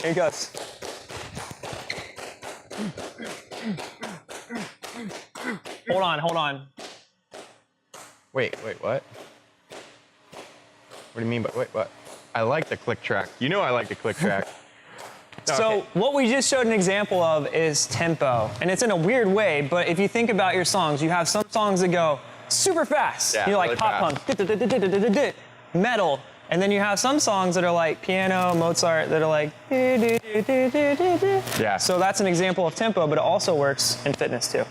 Here he goes. Hold on, hold on. Wait, what? What do you mean by, wait, what? I like the click track. You know I like the click track. So what we just showed an example of is tempo. And it's in a weird way, but if you think about your songs, you have some songs that go super fast. Yeah, you know, like really pop punk, metal. And then you have some songs that are like piano, Mozart, that are like. Yeah. So that's an example of tempo, but it also works in fitness too.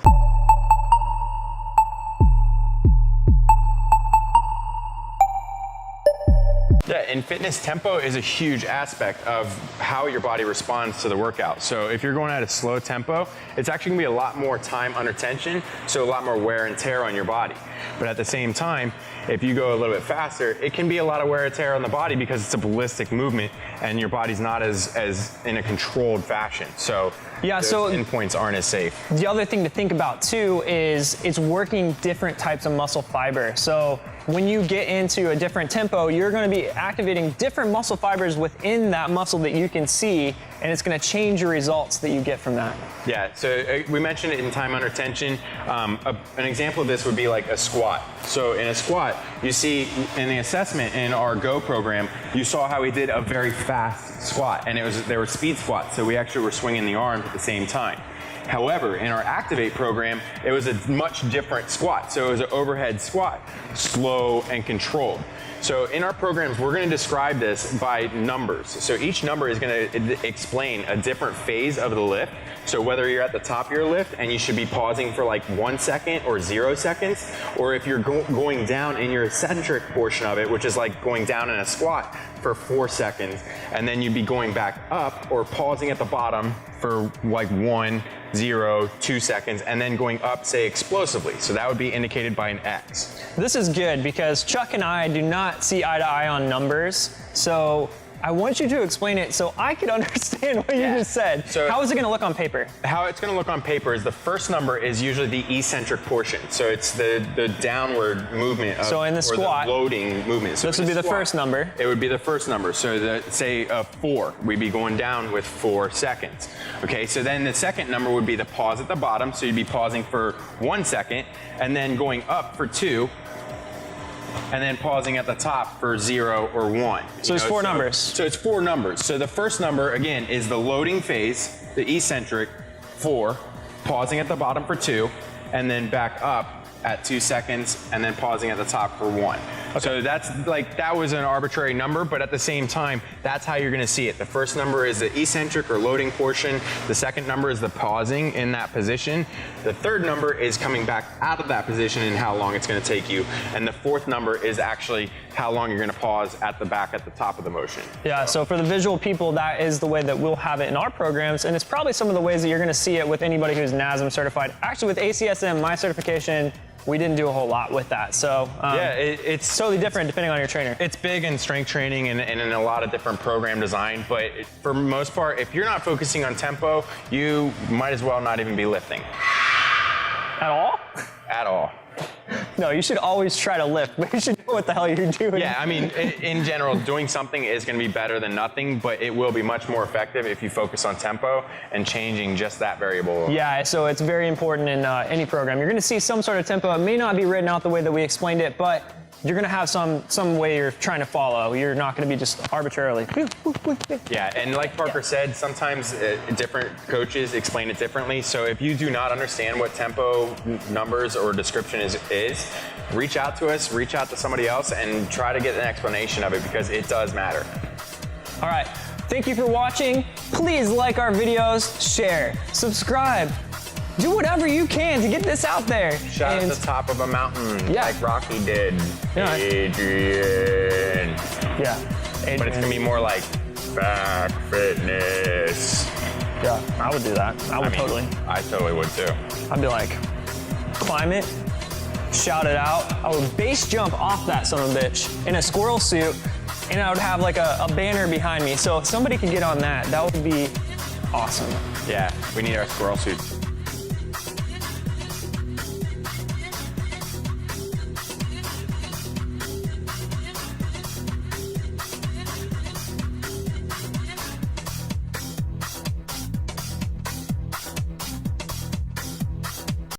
Yeah, in fitness, tempo is a huge aspect of how your body responds to the workout. So if you're going at a slow tempo, it's actually gonna be a lot more time under tension, so a lot more wear and tear on your body. But at the same time, if you go a little bit faster, it can be a lot of wear and tear on the body because it's a ballistic movement and your body's not as in a controlled fashion. So yeah, those so endpoints aren't as safe. The other thing to think about too is it's working different types of muscle fiber. So when you get into a different tempo, you're going to be activating different muscle fibers within that muscle that you can see, and it's going to change your results that you get from that. Yeah, so we mentioned it in time under tension. An example of this would be like a squat. So in a squat, you see in the assessment in our Go program, you saw how we did a very fast squat, and they were speed squats, so we actually were swinging the arms at the same time. However, in our Activate program, it was a much different squat. So it was an overhead squat, slow and controlled. So in our programs, we're gonna describe this by numbers. So each number is gonna explain a different phase of the lift. So whether you're at the top of your lift and you should be pausing for like 1 second or 0 seconds, or if you're going down in your eccentric portion of it, which is like going down in a squat for 4 seconds, and then you'd be going back up or pausing at the bottom for like 1, 0, 2 seconds, and then going up, say, explosively. So that would be indicated by an X. This is good because Chuck and I do not see eye to eye on numbers. So I want you to explain it so I could understand what you just said. So how is it going to look on paper? How it's going to look on paper is the first number is usually the eccentric portion. So it's the downward movement of, so in the squat, or the loading movement. So this would be the first number. It would be the first number. So say a 4, we'd be going down with 4 seconds. Okay, so then the second number would be the pause at the bottom. So you'd be pausing for 1 second and then going up for 2. And then pausing at the top for 0 or 1. So it's 4 numbers. So it's 4 numbers. So the first number, again, is the loading phase, the eccentric, 4, pausing at the bottom for 2, and then back up at 2 seconds, and then pausing at the top for 1. Okay. So that's like, that was an arbitrary number, but at the same time, that's how you're gonna see it. The first number is the eccentric or loading portion. The second number is the pausing in that position. The third number is coming back out of that position and how long it's gonna take you. And the fourth number is actually how long you're gonna pause at the back at the top of the motion. Yeah, so for the visual people, that is the way that we'll have it in our programs, and it's probably some of the ways that you're gonna see it with anybody who's NASM certified. Actually, with ACSM, my certification, we didn't do a whole lot with that. So yeah, it's totally different depending on your trainer. It's big in strength training and in a lot of different program design, but for the most part, if you're not focusing on tempo, you might as well not even be lifting. At all? At all. No, you should always try to lift, but you should know what the hell you're doing. Yeah, I mean, in general, doing something is going to be better than nothing, but it will be much more effective if you focus on tempo and changing just that variable. Yeah, so it's very important in any program. You're going to see some sort of tempo. It may not be written out the way that we explained it, but you're going to have some way you're trying to follow. You're not going to be just arbitrarily. Yeah, and like Parker said, sometimes different coaches explain it differently. So if you do not understand what tempo numbers or description is, reach out to us, reach out to somebody else, and try to get an explanation of it because it does matter. All right, thank you for watching. Please like our videos, share, subscribe. Do whatever you can to get this out there. Shot at the top of a mountain, like Rocky did. Yeah. Adrian. Yeah. Adrian. But it's gonna be more like back fitness. Yeah, I would do that. I mean, totally. I totally would too. I'd be like, climb it, shout it out. I would base jump off that son of a bitch in a squirrel suit, and I would have like a banner behind me. So if somebody could get on that, that would be awesome. Yeah, we need our squirrel suits.